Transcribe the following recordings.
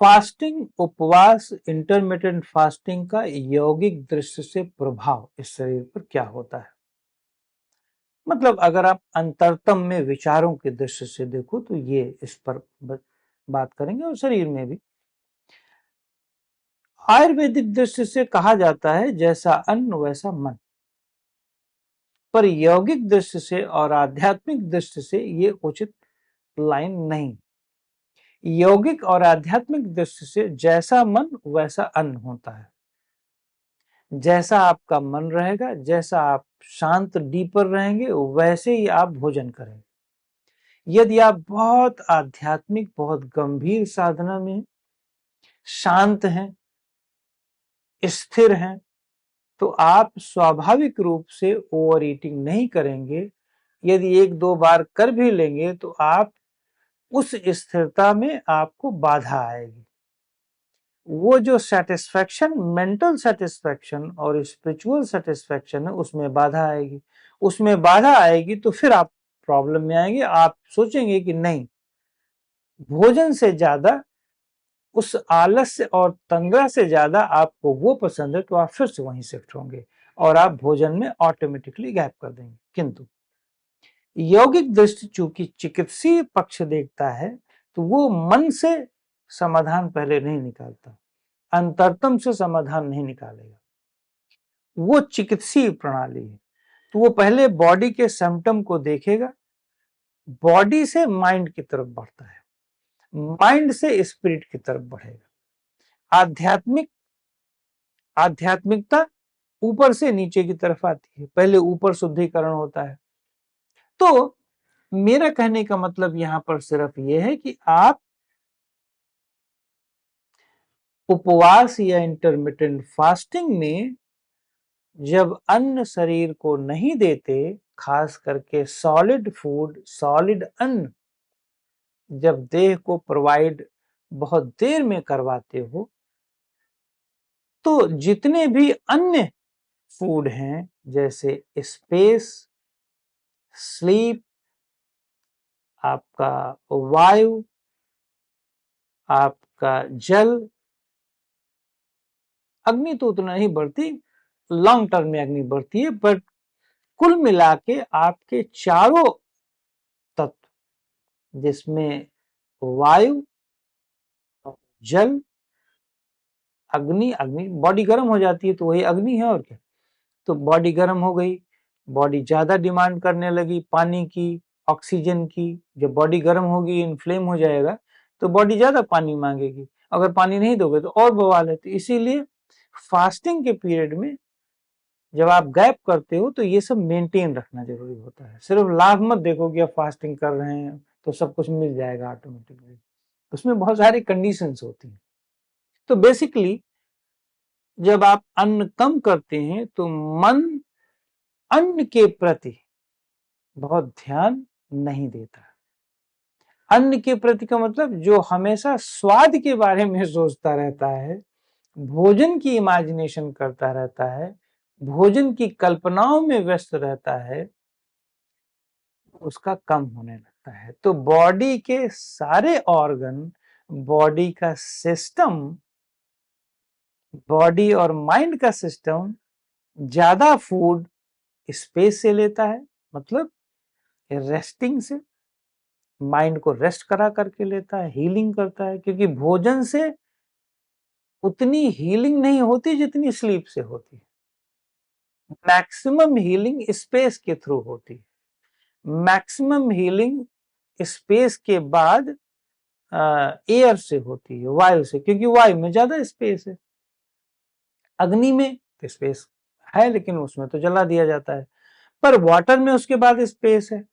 Fasting, उपवास, intermittent fasting का यौगिक दृष्टि से प्रभाव इस शरीर पर क्या होता है? मतलब अगर आप अंतरतम में विचारों की दृष्टि से देखो तो ये इस पर बात करेंगे, और शरीर में भी। आयुर्वेदिक दृष्टि से कहा जाता है जैसा अन्न वैसा मन, पर यौगिक दृष्टि से और आध्यात्मिक दृष्टि से ये उचित लाइन नहीं। यौगिक और आध्यात्मिक दृष्टि से जैसा मन वैसा अन्न होता है। जैसा आपका मन रहेगा, जैसा आप शांत डीपर रहेंगे, वैसे ही आप भोजन करेंगे। यदि आप बहुत आध्यात्मिक, बहुत गंभीर साधना में शांत हैं, स्थिर हैं, तो आप स्वाभाविक रूप से ओवर ईटिंग नहीं करेंगे। यदि एक दो बार कर भी लेंगे तो आप उस स्थिरता में आपको बाधा आएगी। वो जो सेटिस्फैक्शन, मेंटल सेटिस्फैक्शन और स्पिरिचुअल सेटिस्फैक्शन है, उसमें बाधा आएगी। उसमें बाधा आएगी तो फिर आप प्रॉब्लम में आएंगे। आप सोचेंगे कि नहीं, भोजन से ज्यादा, उस आलस्य और तंद्रा से ज्यादा आपको वो पसंद है, तो आप फिर से वहीं शिफ्ट होंगे और आप भोजन में ऑटोमेटिकली गैप कर देंगे। किंतु यौगिक दृष्टि चूंकि चिकित्सीय पक्ष देखता है, तो वो मन से समाधान पहले नहीं निकालता, अंतरतम से समाधान नहीं निकालेगा। वो चिकित्सीय प्रणाली है। तो वो पहले बॉडी के सिम्टम को देखेगा, बॉडी से माइंड की तरफ बढ़ता है, माइंड से स्पिरिट की तरफ बढ़ेगा। आध्यात्मिकता ऊपर से नीचे की तरफ आती है, पहले ऊपर शुद्धिकरण होता है। तो मेरा कहने का मतलब यहां पर सिर्फ यह है कि आप उपवास या इंटरमिटेंट फास्टिंग में जब अन्न शरीर को नहीं देते, खास करके सॉलिड फूड, सॉलिड अन्न जब देह को प्रोवाइड बहुत देर में करवाते हो, तो जितने भी अन्य फूड हैं, जैसे स्पेस, स्लीप, आपका वायु, आपका जल, अग्नि तो उतना नहीं बढ़ती, लॉन्ग टर्म में अग्नि बढ़ती है, बट कुल मिला के आपके चारों तत्व, जिसमें वायु, जल, अग्नि, अग्नि बॉडी गर्म हो जाती है तो वही अग्नि है और क्या। तो बॉडी गर्म हो गई, बॉडी ज्यादा डिमांड करने लगी पानी की, ऑक्सीजन की। जब बॉडी गर्म होगी, इन्फ्लेम हो जाएगा, तो बॉडी ज्यादा पानी मांगेगी। अगर पानी नहीं दोगे तो और बवाल है। तो इसीलिए फास्टिंग के पीरियड में जब आप गैप करते हो तो ये सब मेंटेन रखना जरूरी होता है। सिर्फ लाभ मत देखो कि आप फास्टिंग कर रहे हैं तो सब कुछ मिल जाएगा ऑटोमेटिकली, उसमें बहुत सारी कंडीशंस होती हैं। तो बेसिकली जब आप अन्न कम करते हैं तो मन अन्न के प्रति बहुत ध्यान नहीं देता। अन्न के प्रति का मतलब जो हमेशा स्वाद के बारे में सोचता रहता है, भोजन की इमेजिनेशन करता रहता है, भोजन की कल्पनाओं में व्यस्त रहता है, उसका कम होने लगता है। तो बॉडी के सारे ऑर्गन, बॉडी का सिस्टम, बॉडी और माइंड का सिस्टम ज्यादा फूड स्पेस से लेता है, मतलब रेस्टिंग से, माइंड को रेस्ट करा करके लेता है, हीलिंग करता है। क्योंकि भोजन से उतनी हीलिंग नहीं होती जितनी स्लीप से होती है। मैक्सिमम हीलिंग स्पेस के थ्रू होती है। मैक्सिमम हीलिंग स्पेस के बाद एयर से होती है, वायु से, क्योंकि वायु में ज्यादा स्पेस है। अग्नि में तो स्पेस है लेकिन उसमें तो जला दिया जाता है, पर वाटर में उसके बाद स्पेस है।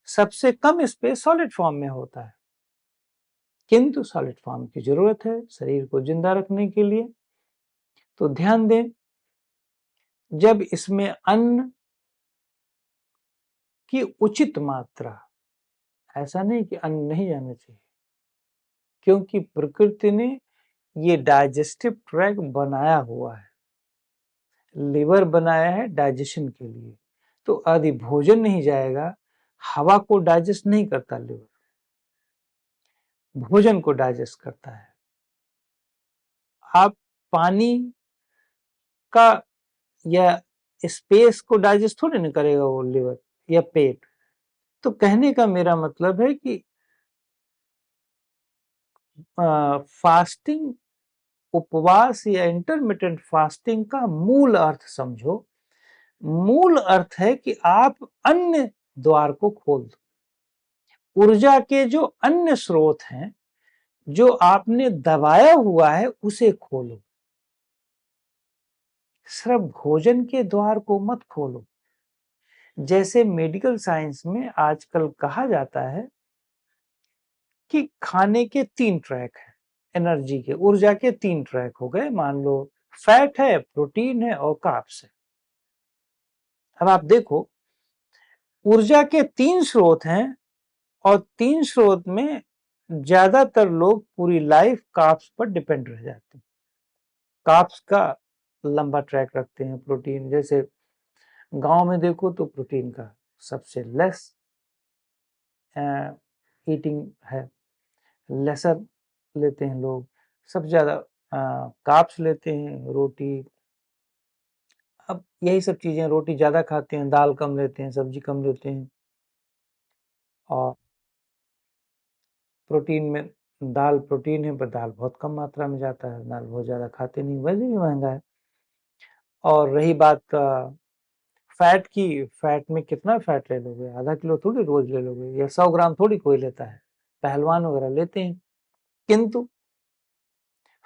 सबसे कम स्पेस सॉलिड फॉर्म में होता है, किंतु सॉलिड फॉर्म की जरूरत है शरीर को जिंदा रखने के लिए। तो ध्यान दें, जब इसमें अन्न की उचित मात्रा, ऐसा नहीं कि अन्न नहीं जाना चाहिए, क्योंकि प्रकृति ने ये डाइजेस्टिव ट्रैक्ट बनाया हुआ है, लिवर बनाया है डाइजेशन के लिए। तो यदि भोजन नहीं जाएगा, हवा को डाइजेस्ट नहीं करता लिवर, भोजन को डाइजेस्ट करता है। आप पानी का या स्पेस को डाइजेस्ट थोड़ी ना करेगा वो लिवर या पेट। तो कहने का मेरा मतलब है कि फास्टिंग, उपवास या इंटरमिटेंट फास्टिंग का मूल अर्थ समझो। मूल अर्थ है कि आप अन्य द्वार को खोल दो। ऊर्जा के जो अन्य स्रोत हैं, जो आपने दबाया हुआ है, उसे खोलो। सिर्फ भोजन के द्वार को मत खोलो। जैसे मेडिकल साइंस में आजकल कहा जाता है कि खाने के 3 ट्रैक हैं, एनर्जी के, ऊर्जा के 3 ट्रैक हो गए। मान लो फैट है, प्रोटीन है और कार्ब्स है। अब आप देखो, ऊर्जा के 3 स्रोत हैं और 3 स्रोत में ज्यादातर लोग पूरी लाइफ कार्ब्स पर डिपेंड रह जाते हैं। कार्ब्स का लंबा ट्रैक रखते हैं। प्रोटीन, जैसे गांव में देखो तो प्रोटीन का सबसे लेस ईटिंग है, लेसर लेते हैं लोग। सबसे ज्यादा कार्ब्स लेते हैं, रोटी। अब यही सब चीजें, रोटी ज्यादा खाते हैं, दाल कम लेते हैं, सब्जी कम लेते हैं। और प्रोटीन में दाल प्रोटीन है, पर दाल बहुत कम मात्रा में जाता है, दाल बहुत ज्यादा खाते नहीं, वैसे भी महंगा है। और रही बात फैट की, फैट में कितना फैट ले लोगे? आधा किलो थोड़ी रोज ले लोगे, या 100 ग्राम थोड़ी कोई लेता है। पहलवान वगैरह लेते हैं। किंतु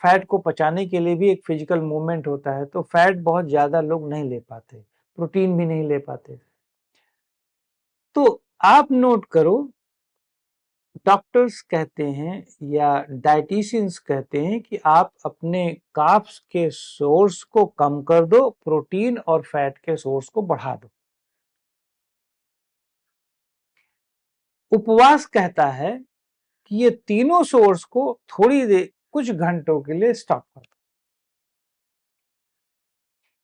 फैट को पचाने के लिए भी एक फिजिकल मूवमेंट होता है, तो फैट बहुत ज्यादा लोग नहीं ले पाते, प्रोटीन भी नहीं ले पाते। तो आप नोट करो, डॉक्टर्स कहते हैं या डाइटिशियंस कहते हैं कि आप अपने कार्ब्स के सोर्स को कम कर दो, प्रोटीन और फैट के सोर्स को बढ़ा दो। उपवास कहता है कि ये तीनों सोर्स को थोड़ी देर, कुछ घंटों के लिए स्टॉप कर दो।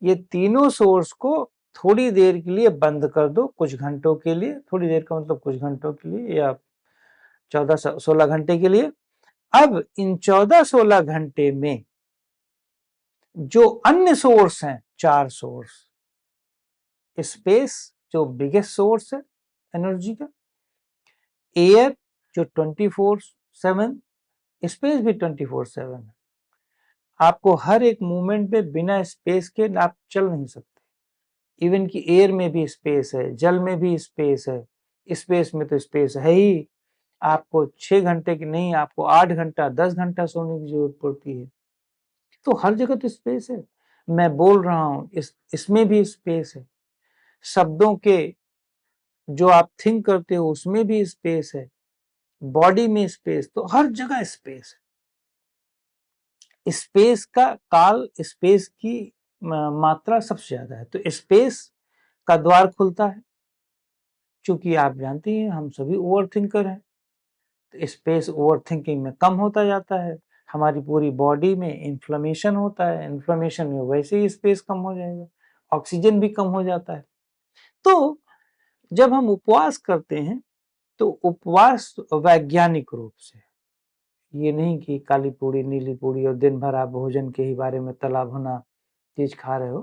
ये तीनों सोर्स को थोड़ी देर के लिए बंद कर दो, कुछ घंटों के लिए। थोड़ी देर का मतलब कुछ घंटों के लिए या 14-16 घंटे के लिए। अब इन 14-16 घंटे में जो अन्य सोर्स हैं, 4 सोर्स, स्पेस जो बिगेस्ट सोर्स है एनर्जी का, एयर जो 24/7, स्पेस भी 24/7 है। आपको हर एक मूवमेंट में बिना स्पेस के आप चल नहीं सकते। इवन कि एयर में भी स्पेस है, जल में भी स्पेस है। स्पेस में तो स्पेस है ही। आपको 6 घंटे की नहीं, आपको 8 घंटा 10 घंटा सोने की जरूरत पड़ती है। तो हर जगह तो स्पेस है। मैं बोल रहा हूं, इसमें भी स्पेस है। शब्दों के जो आप थिंक करते हो उसमें भी स्पेस है। बॉडी में स्पेस, तो हर जगह स्पेस है। स्पेस का काल, स्पेस की मात्रा सबसे ज्यादा है, तो स्पेस का द्वार खुलता है। क्योंकि आप जानते हैं हम सभी ओवर थिंकर हैं, तो स्पेस ओवर थिंकिंग में कम होता जाता है। हमारी पूरी बॉडी में इन्फ्लेमेशन होता है, इन्फ्लेमेशन में वैसे ही स्पेस कम हो जाएगा, ऑक्सीजन भी कम हो जाता है। तो जब हम उपवास करते हैं, तो उपवास वैज्ञानिक रूप से, ये नहीं कि काली पूड़ी नीली पूड़ी और दिन भर आप भोजन के ही बारे में तला भुना चीज खा रहे हो,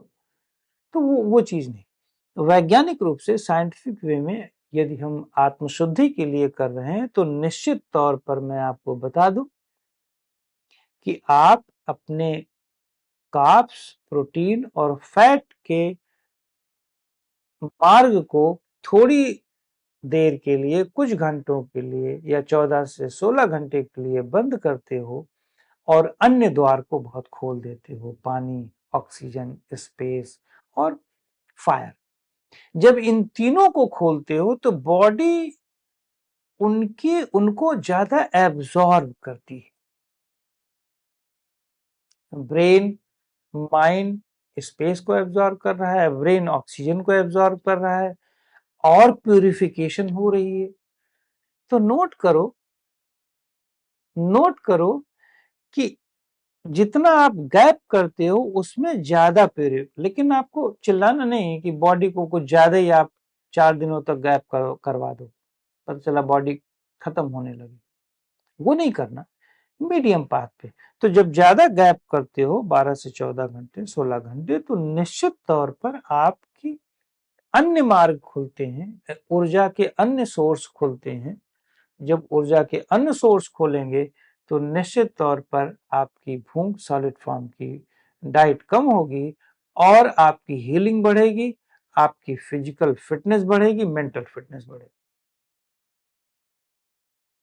तो वो चीज नहीं। वैज्ञानिक रूप से, साइंटिफिक वे में, यदि हम आत्मशुद्धि के लिए कर रहे हैं, तो निश्चित तौर पर मैं आपको बता दूं कि आप अपने कार्ब्स, प्रोटीन और फैट के मार्ग को थोड़ी देर के लिए, कुछ घंटों के लिए या 14 से 16 घंटे के लिए बंद करते हो और अन्य द्वार को बहुत खोल देते हो। पानी, ऑक्सीजन, स्पेस और फायर। जब इन तीनों को खोलते हो तो बॉडी उनको ज्यादा एब्जॉर्ब करती है। ब्रेन, माइंड स्पेस को एब्जॉर्ब कर रहा है, ब्रेन ऑक्सीजन को एब्जॉर्ब कर रहा है और प्यूरिफिकेशन हो रही है। तो नोट करो कि जितना आप गैप करते हो उसमें ज्यादा प्यूरिफ, लेकिन आपको चिल्लाना नहीं है कि बॉडी को कुछ ज्यादा ही आप 4 दिनों तक गैप करवा दो, पता चला बॉडी खत्म होने लगी। वो नहीं करना, मीडियम पाथ पे। तो जब ज्यादा गैप करते हो 12 से 14 घंटे 16 घंटे, तो निश्चित तौर पर आपकी अन्य मार्ग खुलते हैं, ऊर्जा के अन्य सोर्स खुलते हैं। जब ऊर्जा के अन्य सोर्स खोलेंगे तो निश्चित तौर पर आपकी भूख, सॉलिड फॉर्म की डाइट कम होगी और आपकी हीलिंग बढ़ेगी, आपकी फिजिकल फिटनेस बढ़ेगी, मेंटल फिटनेस बढ़ेगी।